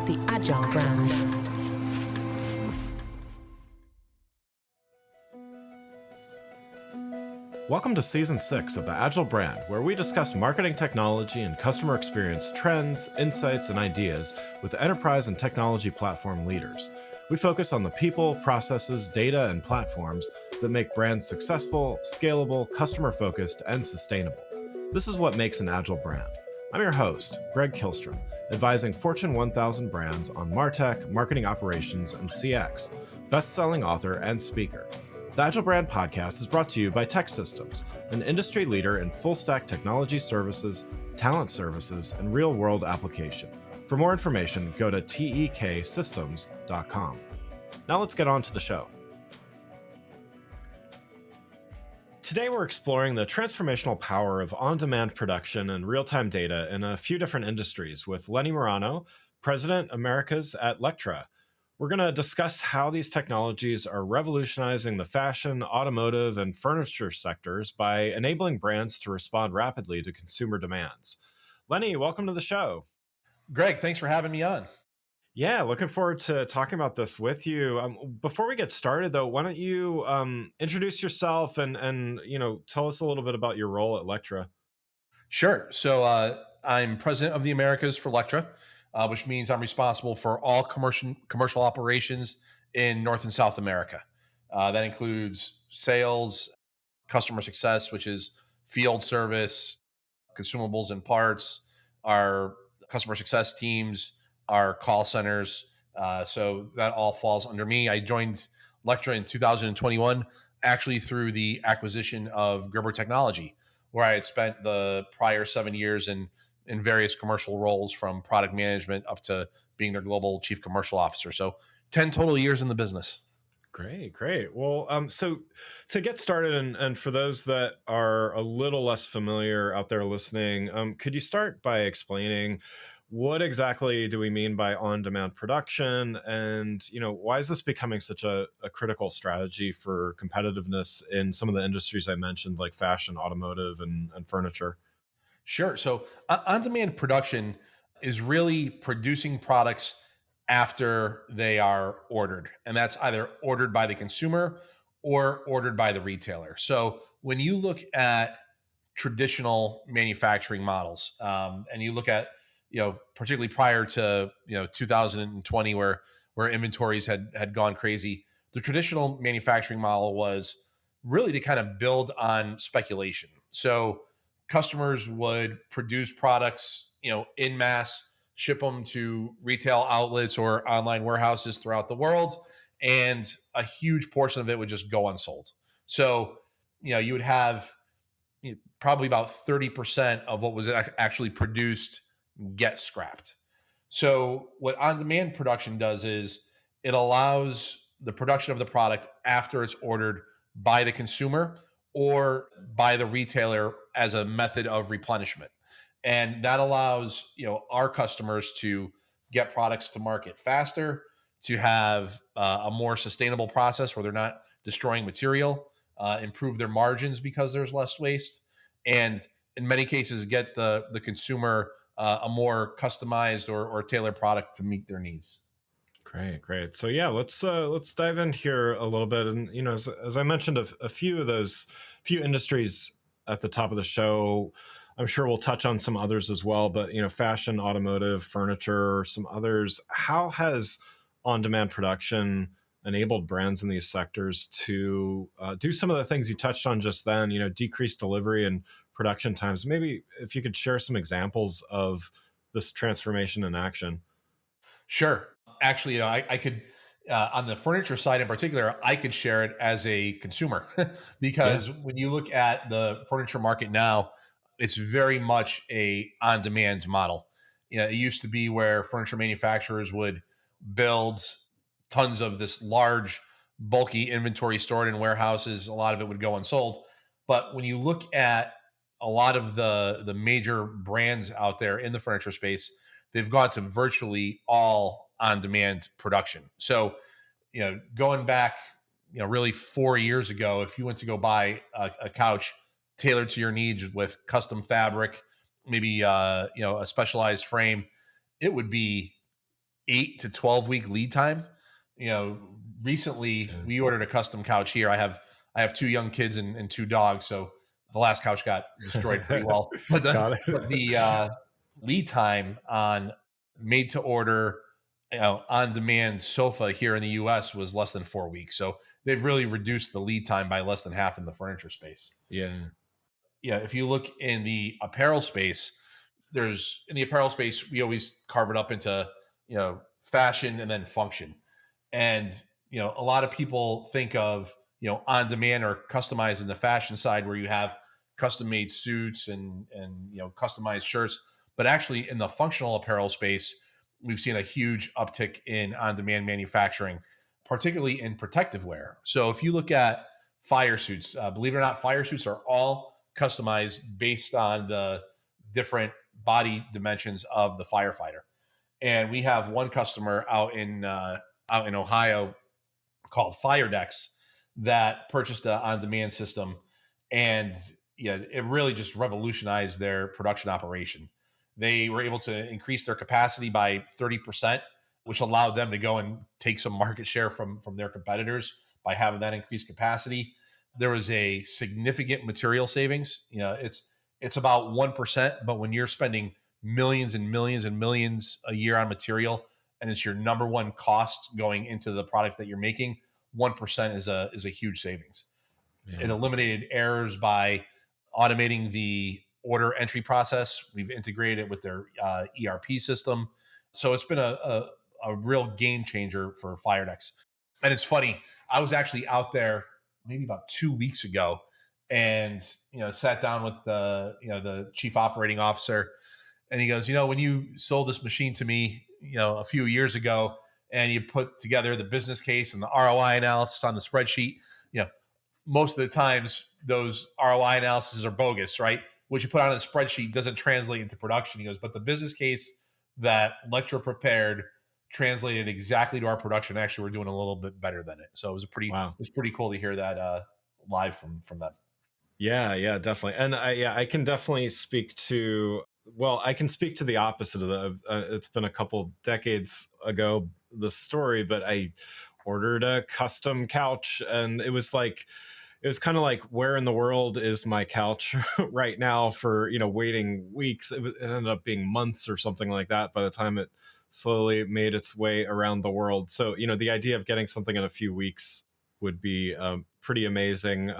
the Agile brand. Welcome to Season 6 of the Agile brand, where we discuss marketing technology and customer experience trends, insights, and ideas with enterprise and technology platform leaders. We focus on the people, processes, data, and platforms that make brands successful, scalable, customer-focused, and sustainable. This is what makes an Agile brand. I'm your host, Greg Kilstrom, advising Fortune 1000 brands on MarTech, marketing operations, and CX, best-selling author and speaker. The Agile Brand Podcast is brought to you by TechSystems, an industry leader in full-stack technology services, talent services, and real-world application. For more information, go to teksystems.com. Now let's get on to the show. Today we're exploring the transformational power of on-demand production and real-time data in a few different industries with Leonard Marano, President Americas at Lectra. We're going to discuss how these technologies are revolutionizing the fashion, automotive, and furniture sectors by enabling brands to respond rapidly to consumer demands. Lenny, welcome to the show. Greg, thanks for having me on. Yeah, looking forward to talking about this with you. Before we get started, though, why don't you introduce yourself and tell us a little bit about your role at Lectra? Sure. So I'm president of the Americas for Lectra, which means I'm responsible for all commercial operations in North and South America. That includes sales, customer success, which is field service, consumables and parts, our customer success teams, our call centers. So that all falls under me. I joined Lectra in 2021, actually through the acquisition of Gerber Technology, where I had spent the prior 7 years in various commercial roles, from product management up to being their global chief commercial officer. So 10 total years in the business. Great. Well, so to get started, and for those that are a little less familiar out there listening, could you start by explaining what exactly do we mean by on-demand production, and why is this becoming such a critical strategy for competitiveness in some of the industries I mentioned, like fashion, automotive, and furniture? Sure. So on-demand production is really producing products after they are ordered. And that's either ordered by the consumer or ordered by the retailer. So when you look at traditional manufacturing models, and you look at, particularly prior to, 2020, where inventories had gone crazy, the traditional manufacturing model was really to kind of build on speculation. So customers would produce products, in mass, ship them to retail outlets or online warehouses throughout the world, and a huge portion of it would just go unsold. So, you would have probably about 30% of what was actually produced get scrapped. So what on-demand production does is it allows the production of the product after it's ordered by the consumer or by the retailer as a method of replenishment. And that allows, our customers to get products to market faster, to have a more sustainable process where they're not destroying material, improve their margins because there's less waste, and in many cases get the consumer a more customized or tailored product to meet their needs. Great. So yeah, let's dive in here a little bit. And as I mentioned, a few of those industries at the top of the show. I'm sure we'll touch on some others as well, but fashion, automotive, furniture, some others. How has on-demand production enabled brands in these sectors to do some of the things you touched on just then? Decrease delivery and production times. Maybe if you could share some examples of this transformation in action. Sure. Actually, I could, on the furniture side in particular, I could share it as a consumer because when you look at the furniture market now, it's very much a on-demand model. It used to be where furniture manufacturers would build tons of this large, bulky inventory stored in warehouses. A lot of it would go unsold. But when you look at a lot of the major brands out there in the furniture space, they've gone to virtually all on-demand production. So, going back, really 4 years ago, if you went to go buy a couch tailored to your needs with custom fabric, maybe a specialized frame, it would be 8 to 12 week lead time. You know, recently Yeah. we ordered a custom couch here. I have two young kids and two dogs, so the last couch got destroyed pretty well. But Got the it. lead time on made to order, on demand sofa here in the US was less than 4 weeks. So they've really reduced the lead time by less than half in the furniture space. Yeah. Yeah, if you look in the apparel space, there's in the apparel space, we always carve it up into, fashion and then function. And, a lot of people think of, on demand or customized in the fashion side where you have custom made suits and, customized shirts. But actually in the functional apparel space, we've seen a huge uptick in on demand manufacturing, particularly in protective wear. So if you look at fire suits, believe it or not, fire suits are all customized based on the different body dimensions of the firefighter. And we have one customer out in Ohio called FireDex that purchased an on-demand system, and yeah, it really just revolutionized their production operation. They were able to increase their capacity by 30%, which allowed them to go and take some market share from their competitors by having that increased capacity. There was a significant material savings. It's about 1%, but when you're spending millions and millions and millions a year on material, and it's your number one cost going into the product that you're making, 1% is a huge savings. It Yeah. eliminated errors by automating the order entry process. We've integrated it with their ERP system. So it's been a real game changer for Firedex. And it's funny, I was actually out there maybe about 2 weeks ago and sat down with the chief operating officer, and he goes, when you sold this machine to me, a few years ago, and you put together the business case and the ROI analysis on the spreadsheet, you know, most of the times those ROI analyses are bogus, right? What you put on a spreadsheet doesn't translate into production. He goes, but the business case that Lectra prepared translated exactly to our production. Actually, we're doing a little bit better than it. So it Wow. was pretty cool to hear that live from them. Yeah, yeah, definitely. And I can definitely speak to, well, I can speak to the opposite of the, it's been a couple decades ago, the story, but I ordered a custom couch and it was kind of like, where in the world is my couch right now for, waiting weeks. It ended up being months or something like that by the time it slowly made its way around the world. So, the idea of getting something in a few weeks would be pretty amazing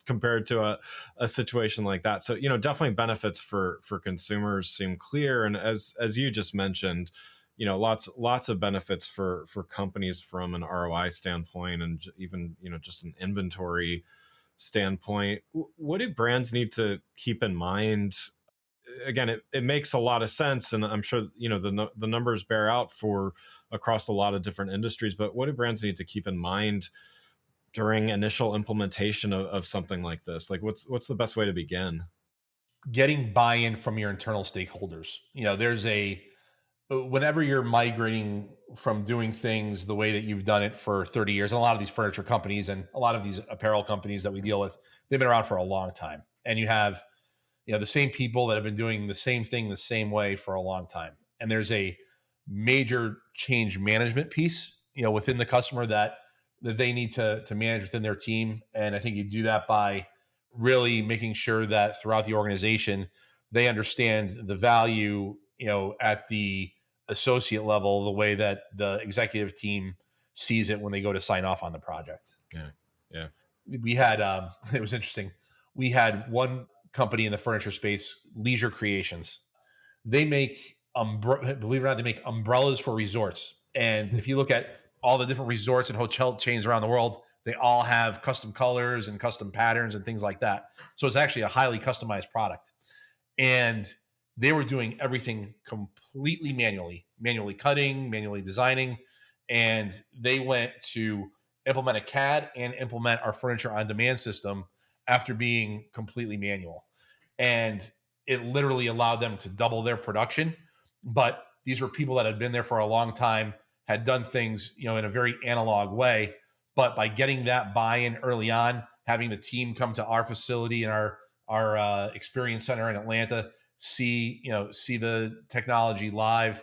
compared to a situation like that. So, definitely benefits for consumers seem clear. And as you just mentioned, lots of benefits for companies from an ROI standpoint and even just an inventory standpoint. What do brands need to keep in mind? Again, it makes a lot of sense, and I'm sure the numbers bear out for across a lot of different industries. But what do brands need to keep in mind during initial implementation of something like this? Like, what's the best way to begin? Getting buy-in from your internal stakeholders. There's a whenever you're migrating from doing things the way that you've done it for 30 years, and a lot of these furniture companies and a lot of these apparel companies that we deal with, they've been around for a long time. And you have, the same people that have been doing the same thing the same way for a long time. And there's a major change management piece, within the customer that they need to manage within their team. And I think you do that by really making sure that throughout the organization, they understand the value, at the associate level, the way that the executive team sees it when they go to sign off on the project. Yeah, yeah. We had it was interesting. We had one company in the furniture space, Leisure Creations. They make believe it or not, they make umbrellas for resorts. And if you look at all the different resorts and hotel chains around the world, they all have custom colors and custom patterns and things like that. So it's actually a highly customized product. And they were doing everything completely manually cutting, manually designing. And they went to implement a CAD and implement our furniture on demand system after being completely manual. And it literally allowed them to double their production. But these were people that had been there for a long time, had done things, in a very analog way. But by getting that buy-in early on, having the team come to our facility and our experience center in Atlanta, see the technology live,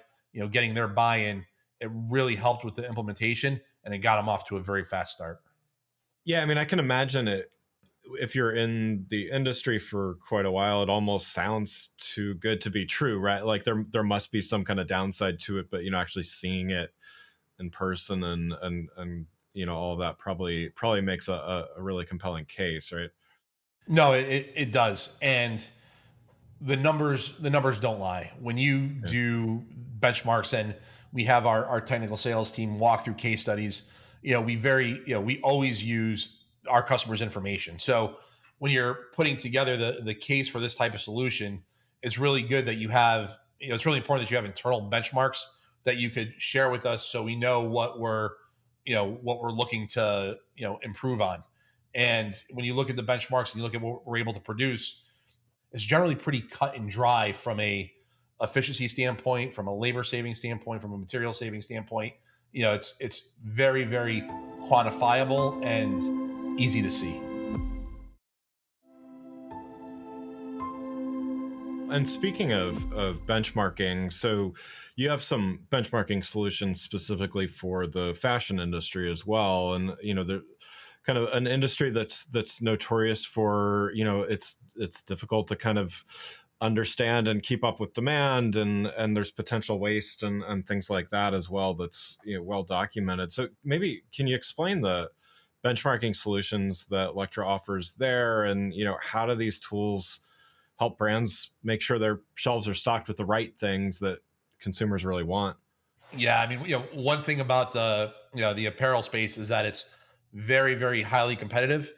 getting their buy-in, it really helped with the implementation, and it got them off to a very fast start. Yeah, I mean, I can imagine it. If you're in the industry for quite a while, it almost sounds too good to be true, right? Like there must be some kind of downside to it, but actually seeing it in person and all of that probably makes a really compelling case, right? No, it does. And the numbers don't lie. When you Yeah. do benchmarks, and we have our technical sales team walk through case studies, we always use our customers' information. So when you're putting together the case for this type of solution, it's really good that you have, it's really important that you have internal benchmarks that you could share with us, so we know what we're looking to improve on. And when you look at the benchmarks and you look at what we're able to produce, it's generally pretty cut and dry from a efficiency standpoint, from a labor saving standpoint, from a material saving standpoint. It's very, very quantifiable and easy to see. And speaking of benchmarking, so you have some benchmarking solutions specifically for the fashion industry as well, and the kind of an industry that's notorious for it's difficult to kind of understand and keep up with demand, and there's potential waste and things like that as well. That's well documented. So maybe can you explain the benchmarking solutions that Lectra offers there, and how do these tools help brands make sure their shelves are stocked with the right things that consumers really want? Yeah, I mean, one thing about the apparel space is that it's very, very highly competitive,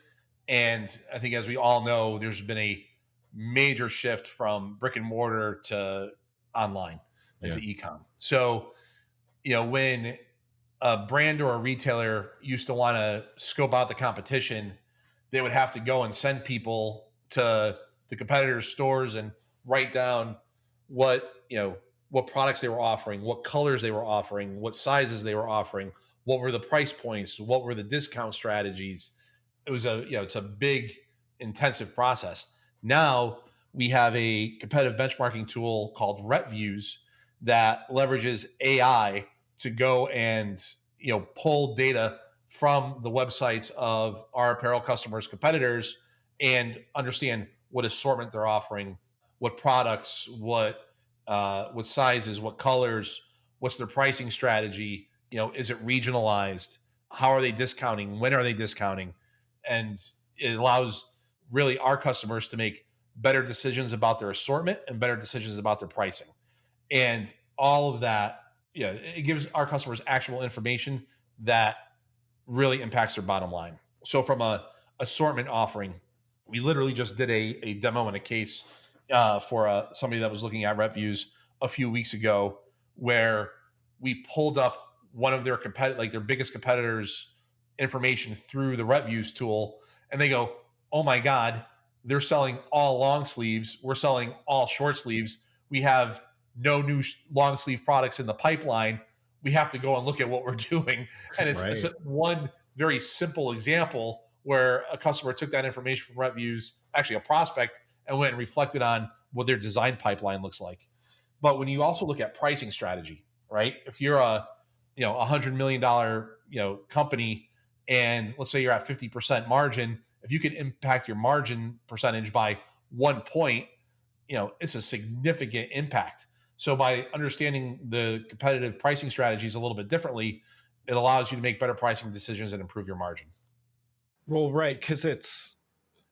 and I think, as we all know, there's been a major shift from brick and mortar to online and Yeah. to e-com. So, when a brand or a retailer used to want to scope out the competition, they would have to go and send people to the competitors' stores and write down what what products they were offering, what colors they were offering, what sizes they were offering, what were the price points, what were the discount strategies. It was it's a big, intensive process. Now we have a competitive benchmarking tool called RepViews that leverages AI to go and pull data from the websites of our apparel customers, competitors, and understand what assortment they're offering, what products, what sizes, what colors, what's their pricing strategy. Is it regionalized? How are they discounting? When are they discounting? And it allows really our customers to make better decisions about their assortment and better decisions about their pricing. And all of that, it gives our customers actual information that really impacts their bottom line. So from a assortment offering, we literally just did a demo and a case for somebody that was looking at RepViews a few weeks ago, where we pulled up one of their biggest competitors' information through the RepViews tool, and they go, "Oh my God, they're selling all long sleeves. We're selling all short sleeves. We have no new long sleeve products in the pipeline. We have to go and look at what we're doing." And it's Right. one very simple example where a customer took that information from RepViews, actually a prospect, and went and reflected on what their design pipeline looks like. But when you also look at pricing strategy, right? If you're $100 million company, and let's say you're at 50% margin, if you can impact your margin percentage by 1 point, it's a significant impact. So by understanding the competitive pricing strategies a little bit differently, it allows you to make better pricing decisions and improve your margin. Well, right, because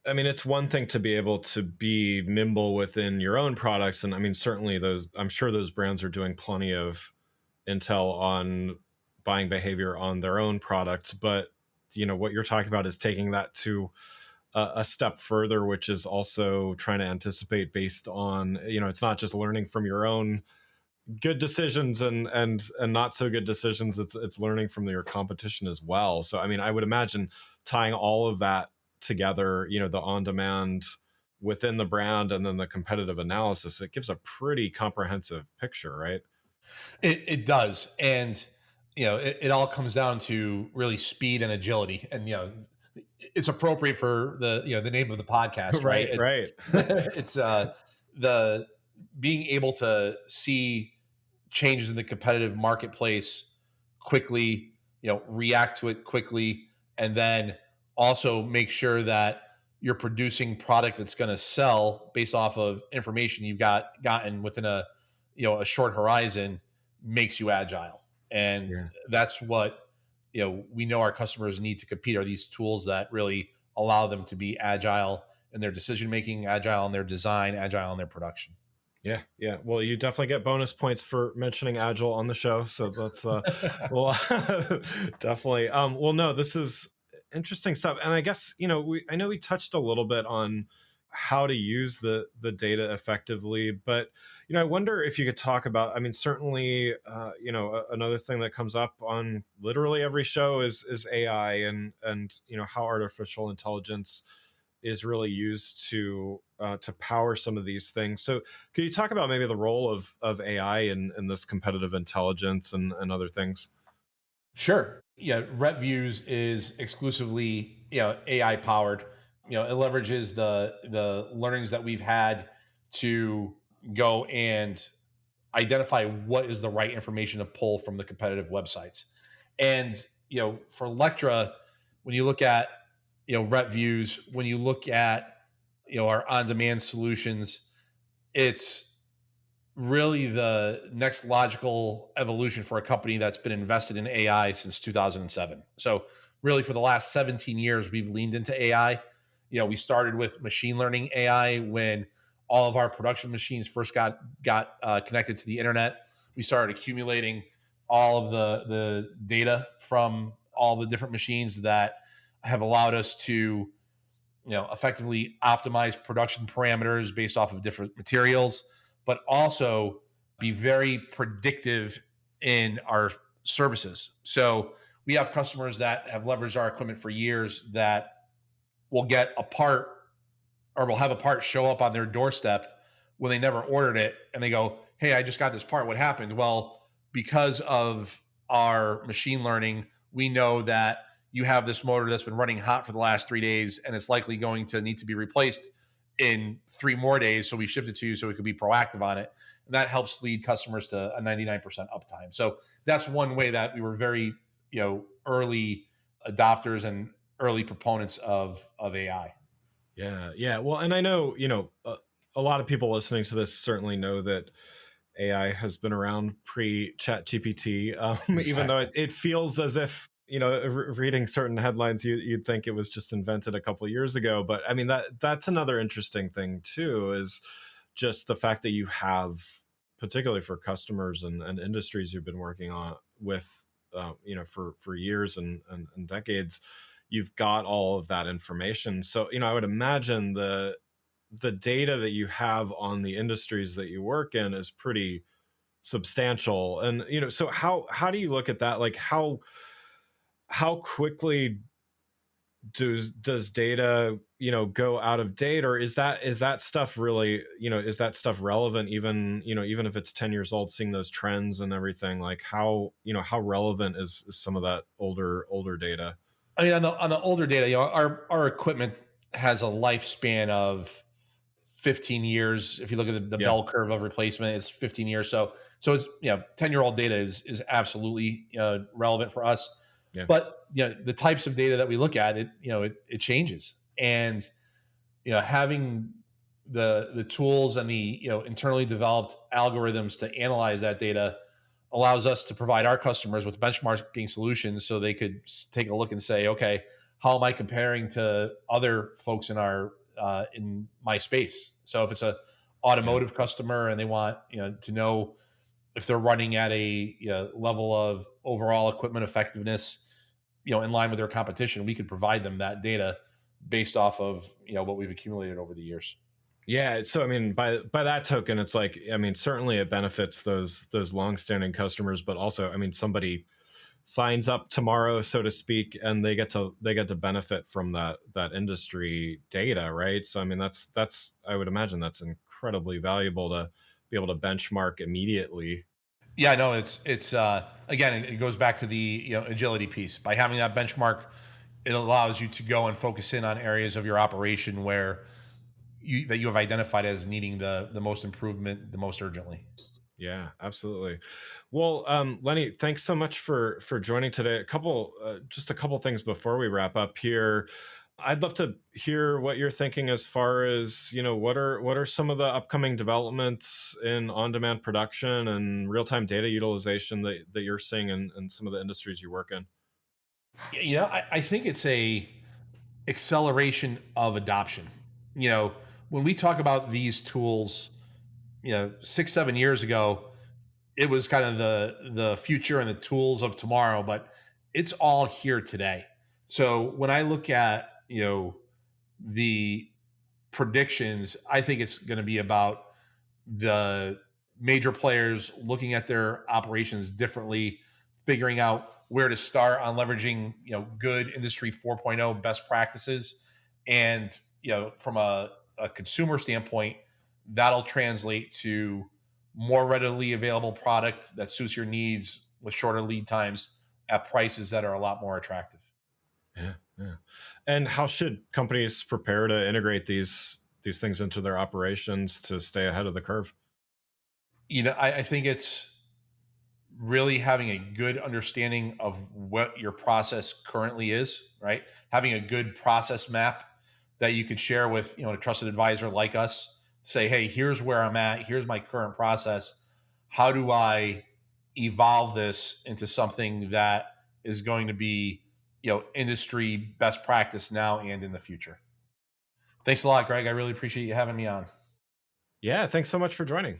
I mean, it's one thing to be able to be nimble within your own products, and I mean, certainly I'm sure those brands are doing plenty of intel on buying behavior on their own products, but what you're talking about is taking that to a step further, which is also trying to anticipate based on it's not just learning from your own good decisions and not so good decisions. It's learning from your competition as well. So I mean, I would imagine tying all of that together, the on demand within the brand and then the competitive analysis, it gives a pretty comprehensive picture, right? It does. And it all comes down to really speed and agility. And it's appropriate for the name of the podcast, right? Right, right. It's the being able to see changes in the competitive marketplace quickly, react to it quickly, and then also make sure that you're producing product that's going to sell based off of information you've gotten within a short horizon makes you agile. And Yeah. that's what we know our customers need to compete, are these tools that really allow them to be agile in their decision making, agile in their design, agile in their production. Yeah, yeah. Well, you definitely get bonus points for mentioning Agile on the show, so that's well, definitely. Well, no, this is interesting stuff, and I guess I know we touched a little bit on how to use the data effectively, but I wonder if you could talk about. I mean, certainly, another thing that comes up on literally every show is AI and how artificial intelligence is really used to power some of these things. So, could you talk about maybe the role of AI in this competitive intelligence and other things? Sure. Yeah, RepViews is exclusively AI powered. It leverages the learnings that we've had to go and identify what is the right information to pull from the competitive websites. And for Lectra, when you look at RepViews, when you look at our on-demand solutions, it's really the next logical evolution for a company that's been invested in AI since 2007. So really for the last 17 years, we've leaned into AI. We started with machine learning AI when all of our production machines first got connected to the internet. We started accumulating all of the data from all the different machines that have allowed us to effectively optimize production parameters based off of different materials, but also be very predictive in our services. So we have customers that have leveraged our equipment for years that will get a part or will have a part show up on their doorstep when they never ordered it. And they go, "Hey, I just got this part. What happened?" Well, because of our machine learning, we know that you have this motor that's been running hot for the last 3 days and it's likely going to need to be replaced in 3 more days. So we shipped it to you so we could be proactive on it. And that helps lead customers to a 99% uptime. So that's one way that we were very, early adopters and early proponents of AI. Yeah, yeah. Well, and I know a lot of people listening to this certainly know that AI has been around pre Chat GPT, even though Exactly. it feels as if reading certain headlines you'd think it was just invented a couple of years ago. But I mean that's another interesting thing too, is just the fact that you have, particularly for customers and industries you've been working on with for years and decades, you've got all of that information. So I would imagine the data that you have on the industries that you work in is pretty substantial. And so how do you look at that? Like how quickly does data go out of date, or is that stuff really, is that stuff relevant, even even if it's 10 years old, seeing those trends and everything? Like how relevant is some of that older data? I mean, on the older data, our equipment has a lifespan of 15 years. If you look at the Yeah, bell curve of replacement, it's 15 years. So it's 10-year-old data is absolutely relevant for us. yeah, But the types of data that we look at, it changes, and having the tools and the internally developed algorithms to analyze that data allows us to provide our customers with benchmarking solutions so they could take a look and say, okay, how am I comparing to other folks in my space? So if it's a yeah. automotive customer and they want to know if they're running at a level of overall equipment effectiveness in line with their competition, we could provide them that data based off of what we've accumulated over the years. Yeah, so I mean, by that token, it's like, I mean, certainly it benefits those longstanding customers, but also, I mean, somebody signs up tomorrow, so to speak, and they get to benefit from that industry data, right? So I mean, that's I would imagine that's incredibly valuable to be able to benchmark immediately. Yeah, no, it's again, it goes back to the agility piece. By having that benchmark, it allows you to go and focus in on areas of your operation where you have identified as needing the most improvement the most urgently. Yeah, absolutely. Well, Lenny, thanks so much for joining today. Just a couple things before we wrap up here. I'd love to hear what you're thinking as far as, what are some of the upcoming developments in on-demand production and real-time data utilization that you're seeing in some of the industries you work in. I think it's a acceleration of adoption. You know, when we talk about these tools, 6, 7 years ago, it was kind of the future and the tools of tomorrow, but it's all here today. So when I look at the predictions, I think it's going to be about the major players looking at their operations differently, figuring out where to start on leveraging good industry 4.0 best practices, and from a consumer standpoint, that'll translate to more readily available product that suits your needs with shorter lead times at prices that are a lot more attractive. Yeah, yeah. And how should companies prepare to integrate these things into their operations to stay ahead of the curve? I think it's really having a good understanding of what your process currently is, right? Having a good process map that you could share with, a trusted advisor like us. Say, hey, here's where I'm at. Here's my current process. How do I evolve this into something that is going to be, industry best practice now and in the future? Thanks a lot, Greg. I really appreciate you having me on. Yeah, thanks so much for joining.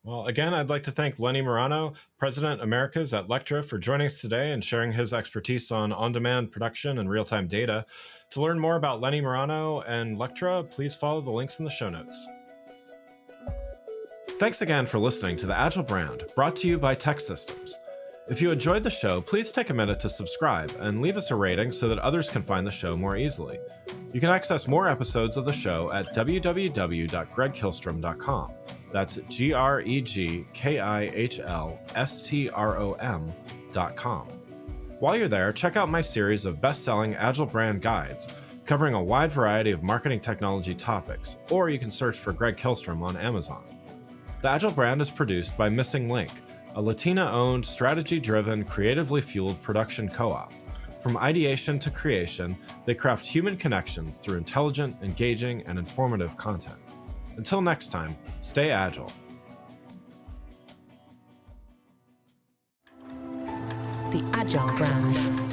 Well, again, I'd like to thank Lenny Marano, President Americas at Lectra, for joining us today and sharing his expertise on-demand production and real-time data. To learn more about Lenny Marano and Lectra, please follow the links in the show notes. Thanks again for listening to the Agile Brand, brought to you by Tech Systems. If you enjoyed the show, please take a minute to subscribe and leave us a rating so that others can find the show more easily. You can access more episodes of the show at www.gregkihlstrom.com. That's GregKihlstrom.com. While you're there, check out my series of best-selling Agile Brand guides covering a wide variety of marketing technology topics, or you can search for Greg Kihlstrom on Amazon. The Agile Brand is produced by Missing Link, a Latina-owned, strategy-driven, creatively fueled production co-op. From ideation to creation, they craft human connections through intelligent, engaging, and informative content. Until next time, stay agile. The Agile Brand.